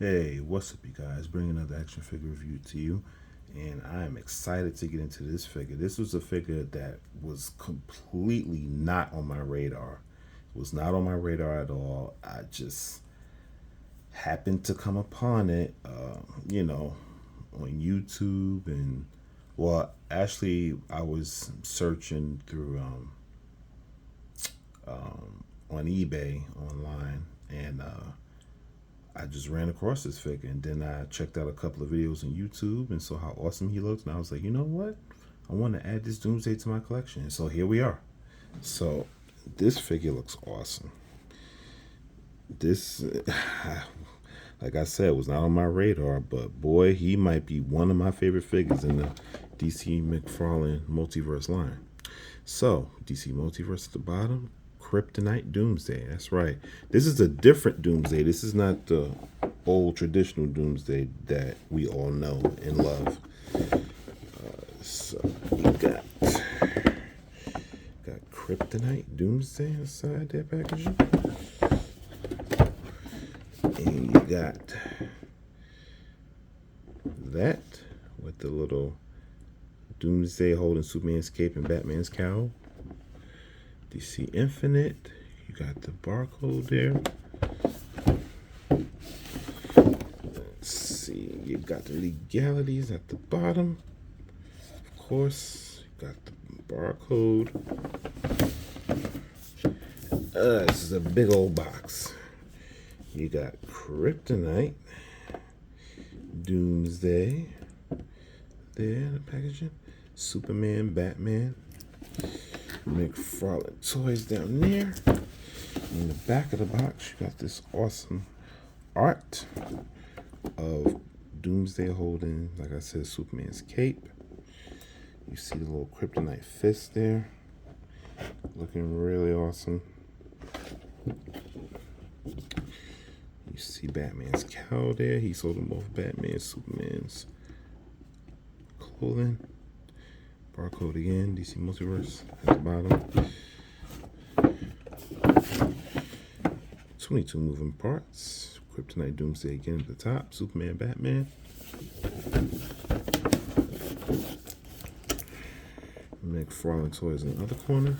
Hey, what's up, you guys? Bringing another action figure review to you, and I am excited to get into this figure. This was a figure that was completely not on my radar. It was not on my radar at all. I just happened to come upon it, on YouTube, and well, actually, I was searching through on eBay online, and I just ran across this figure, and then I checked out a couple of videos on YouTube and saw how awesome he looked, and I was like, you know what? I want to add this Doomsday to my collection, and so here we are. So this figure looks awesome. This, like I said, was not on my radar, but boy, he might be one of my favorite figures in the DC McFarlane Multiverse line. So DC Multiverse at the bottom, Kryptonite Doomsday. That's right. This is a different Doomsday. This is not the old traditional Doomsday that we all know and love. So we got Kryptonite Doomsday inside that packaging, and you got that with the little Doomsday holding Superman's cape and Batman's cowl. DC Infinite, you got the barcode there. Let's see, you got the legalities at the bottom. Of course, you got the barcode. This is a big old box. You got Kryptonite Doomsday there in the packaging. Superman, Batman, McFarlane toys down there. In the back of the box, you got this awesome art of Doomsday holding, like I said, Superman's cape. You see the little Kryptonite fist there, looking really awesome. You see Batman's cowl there. He's holding both Batman, Superman's clothing. Barcode again, DC Multiverse at the bottom. 22 moving parts. Kryptonite Doomsday again at the top. Superman, Batman. McFarlane toys in the other corner.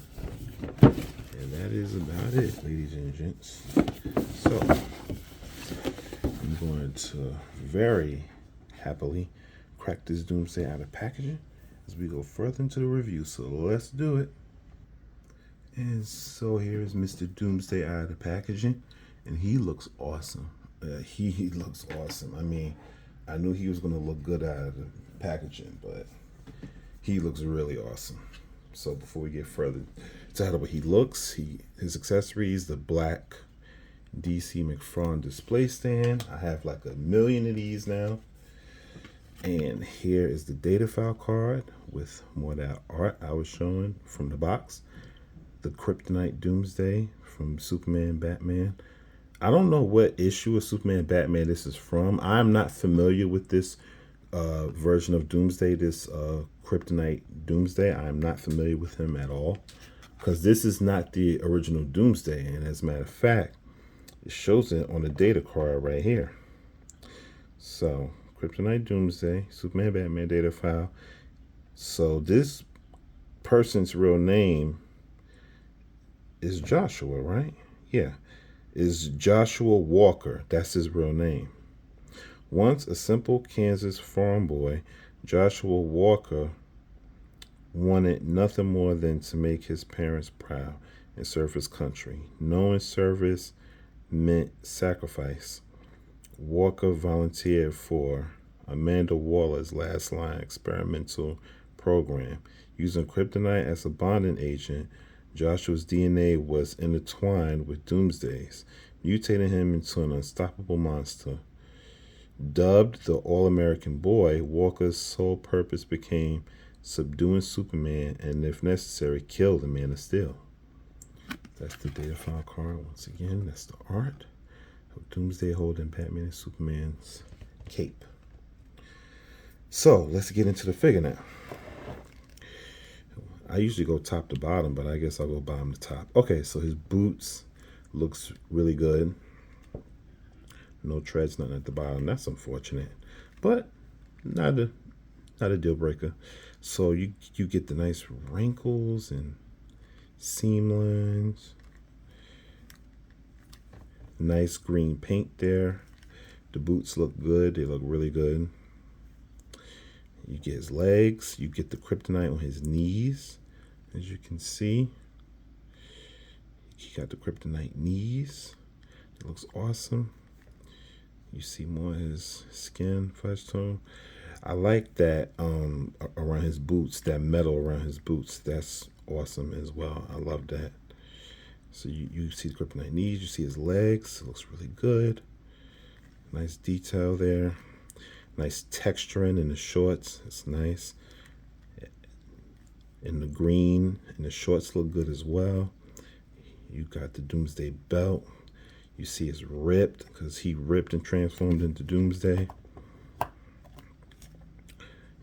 And that is about it, ladies and gents. So, I'm going to very happily crack this Doomsday out of packaging as we go further into the review. So let's do it. And so here is Mr. Doomsday out of the packaging, and he looks awesome. He looks awesome. I mean, I knew he was going to look good out of the packaging, but he looks really awesome. So before we get further to how he looks, his accessories, the black DC McFarlane display stand. I have like 1,000,000 of these now. And here is the data file card with more of that art I was showing from the box. The Kryptonite Doomsday from Superman, Batman. I don't know what issue of Superman, Batman this is from. I'm not familiar with this version of Doomsday, this Kryptonite Doomsday. I'm not familiar with him at all, because this is not the original Doomsday. And as a matter of fact, it shows it on the data card right here. So, Kryptonite Doomsday, Superman, Batman data file. So this person's real name is Joshua, right? Yeah, is Joshua Walker. That's his real name. Once a simple Kansas farm boy, Joshua Walker wanted nothing more than to make his parents proud and serve his country. Knowing service meant sacrifice, Walker volunteered for Amanda Waller's Last Line experimental program. Using kryptonite as a bonding agent, Joshua's DNA was intertwined with Doomsday's, mutating him into an unstoppable monster. Dubbed the All-American Boy, Walker's sole purpose became subduing Superman and, if necessary, kill the Man of Steel. That's the data file card. Once again, that's the art of Doomsday holding Batman and Superman's cape. So, let's get into the figure now. I usually go top to bottom, but I guess I'll go bottom to top. Okay, so his boots looks really good. No treads, nothing at the bottom. That's unfortunate, but not a deal breaker. So you get the nice wrinkles and seam lines. Nice green paint there. The boots look good. They look really good. You get his legs. You get the kryptonite on his knees, as you can see. He got the kryptonite knees. It looks awesome. You see more of his skin, flesh tone. I like that around his boots, that metal around his boots. That's awesome as well. I love that. So you see the kryptonite knees. You see his legs. It looks really good. Nice detail there. Nice texturing in the shorts. It's nice. And the green and the shorts look good as well. You got the Doomsday belt. You see it's ripped because he ripped and transformed into Doomsday.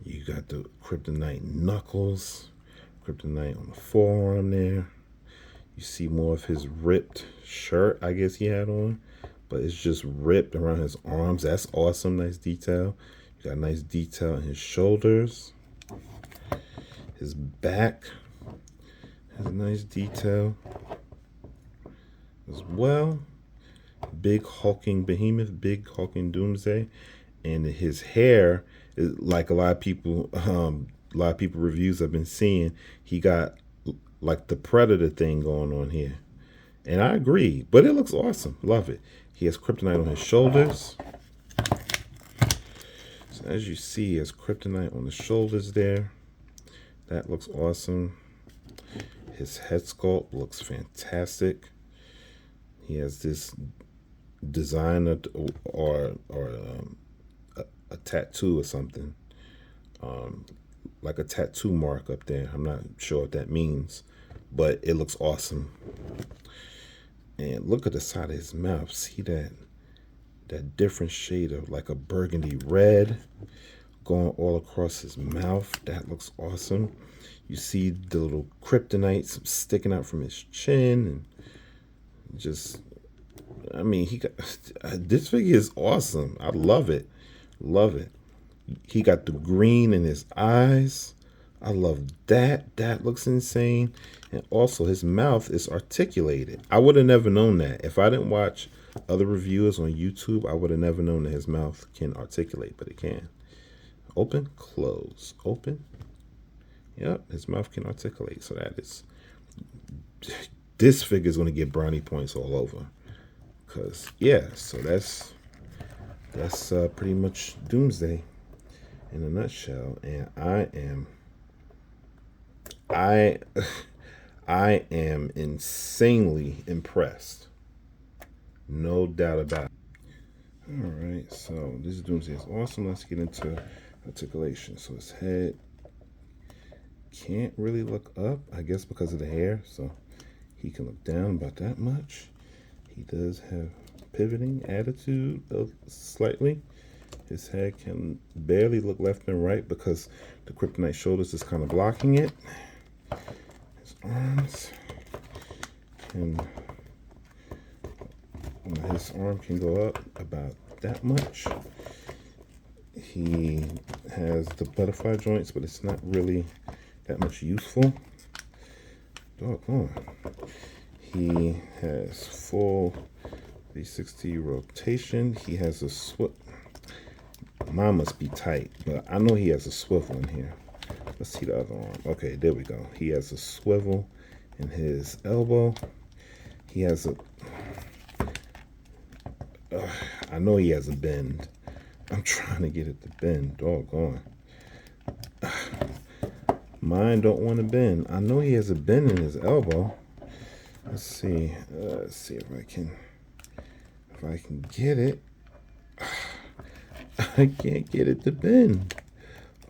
You got the kryptonite knuckles, kryptonite on the forearm there. You see more of his ripped shirt, I guess he had on, but it's just ripped around his arms. That's awesome. Nice detail. You got nice detail in his shoulders. His back has a nice detail as well. Big hulking behemoth, big hulking Doomsday. And his hair is like a lot of people reviews I've been seeing, he got like the Predator thing going on here. And I agree, but it looks awesome. Love it. He has kryptonite on his shoulders. So as you see, he has kryptonite on the shoulders there. That looks awesome. His head sculpt looks fantastic. He has this design or a tattoo or something, like a tattoo mark up there. I'm not sure what that means, but it looks awesome. And look at the side of his mouth. See that different shade of like a burgundy red going all across his mouth. That looks awesome. You see the little kryptonite sticking out from his chin, and just, I mean, he got this figure is awesome. I love it. Love it. He got the green in his eyes. I love that. That looks insane. And also his mouth is articulated. I would have never known that. If I didn't watch other reviewers on YouTube, I would have never known that his mouth can articulate, but it can. Open, close, open. Yep, his mouth can articulate. So that is, this figure is going to get brownie points all over. Because, yeah, so that's pretty much Doomsday in a nutshell. And I am insanely impressed. No doubt about it. All right, so this Doomsday is awesome. Let's get into articulation. So his head can't really look up, I guess because of the hair. So he can look down about that much. He does have pivoting attitude slightly. His head can barely look left and right because the kryptonite shoulders is kind of blocking it. His arms can, his arm can go up about that much. He has the butterfly joints, but it's not really that much useful. Doggone. He has full 360 rotation. He has a mine must be tight, but I know he has a swivel in here. Let's see the other arm. Okay, there we go. He has a swivel in his elbow. He has a I know he has a bend. I'm trying to get it to bend. Doggone. Mine don't want to bend. I know he has a bend in his elbow. Let's see. Let's see if I can get it. I can't get it to bend.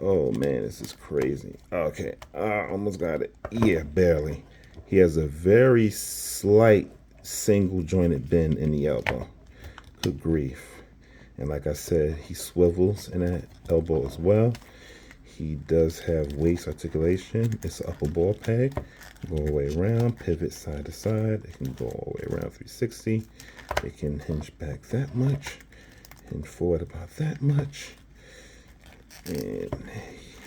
Oh man, this is crazy. Okay, I almost got it. Yeah, barely. He has a very slight single jointed bend in the elbow. Good grief. And like I said, he swivels in that elbow as well. He does have waist articulation. It's an upper ball peg. Go all the way around, pivot side to side. It can go all the way around 360. It can hinge back that much. and forward about that much. And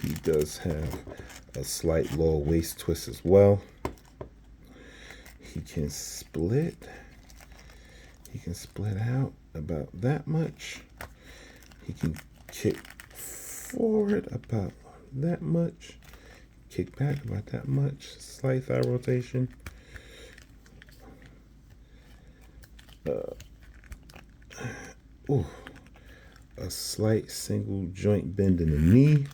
he does have a slight lower waist twist as well. He can split. He can split out about that much. He can kick forward about that much. Kick back about that much. Slight thigh rotation. A slight single joint bend in the knee.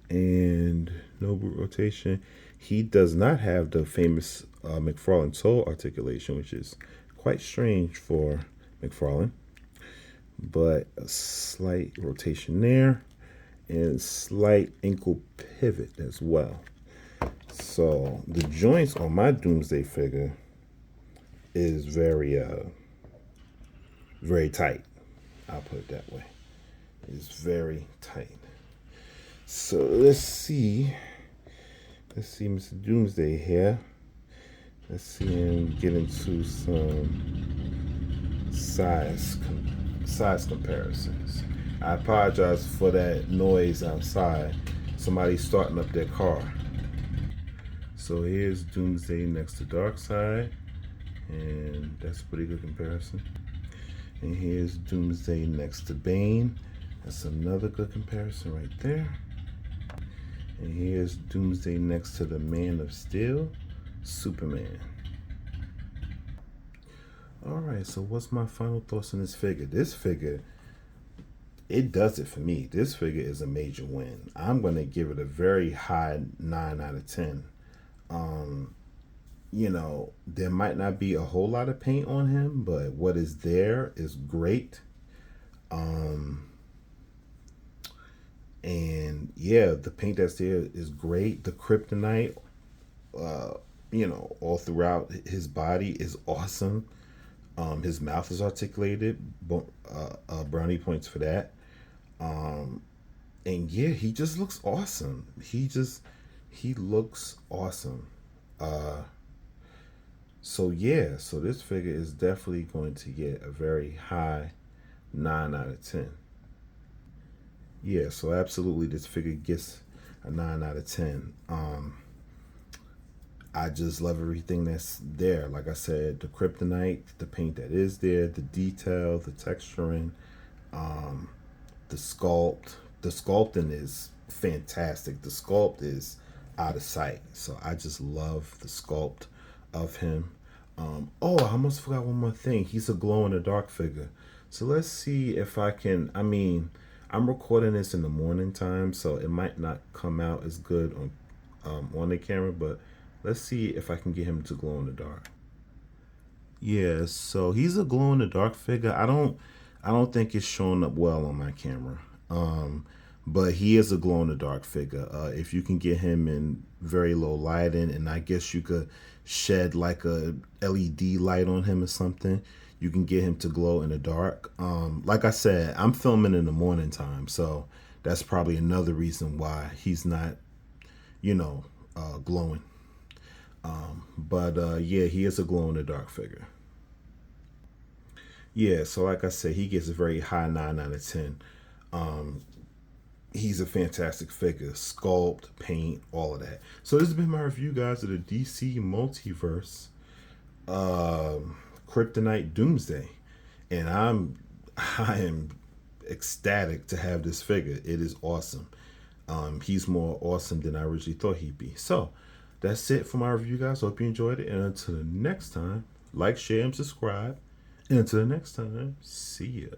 And no boot rotation. He does not have the famous McFarlane toe articulation, which is quite strange for McFarlane. But a slight rotation there and slight ankle pivot as well. So the joints on my Doomsday figure is very tight. I'll put it that way. It's very tight. So let's see Mr. Doomsday here. Let's see him get into some size comparisons. I apologize for that noise outside. Somebody's starting up their car. So here's Doomsday next to Darkseid, and that's a pretty good comparison. And here's Doomsday next to Bane. That's another good comparison right there. And here's Doomsday next to the Man of Steel, Superman. Alright, so what's my final thoughts on this figure? This figure, it does it for me. This figure is a major win. I'm going to give it a very high 9 out of 10. You know, there might not be a whole lot of paint on him, but what is there is great. And yeah, the paint that's there is great. The kryptonite, you know, all throughout his body is awesome. His mouth is articulated. Brownie points for that. And yeah, he just looks awesome. He looks awesome. So yeah, so this figure is definitely going to get a very high 9 out of 10. Yeah, so absolutely this figure gets a 9 out of 10. I just love everything that's there. Like I said, the kryptonite, the paint that is there, the detail, the texturing, the sculpt. The sculpting is fantastic. The sculpt is out of sight. So I just love the sculpt of him. Oh, I almost forgot one more thing. He's a glow-in-the-dark figure. So let's see if I can, I'm recording this in the morning time, so it might not come out as good on the camera, but let's see if I can get him to glow in the dark. Yeah, so he's a glow in the dark figure. I don't think it's showing up well on my camera. But he is a glow in the dark figure. If you can get him in very low lighting, and I guess you could shed like a LED light on him or something, you can get him to glow in the dark. Like I said, I'm filming in the morning time, so that's probably another reason why he's not, glowing. But yeah, he is a glow in the dark figure. Yeah, so like I said, he gets a very high 9 out of 10. He's a fantastic figure, sculpt, paint, all of that. So this has been my review, guys, of the DC Multiverse Kryptonite Doomsday, and I am ecstatic to have this figure. It is awesome. He's more awesome than I originally thought he'd be. So that's it for my review, guys. Hope you enjoyed it, and until the next time, like, share, and subscribe. And until the next time, see ya.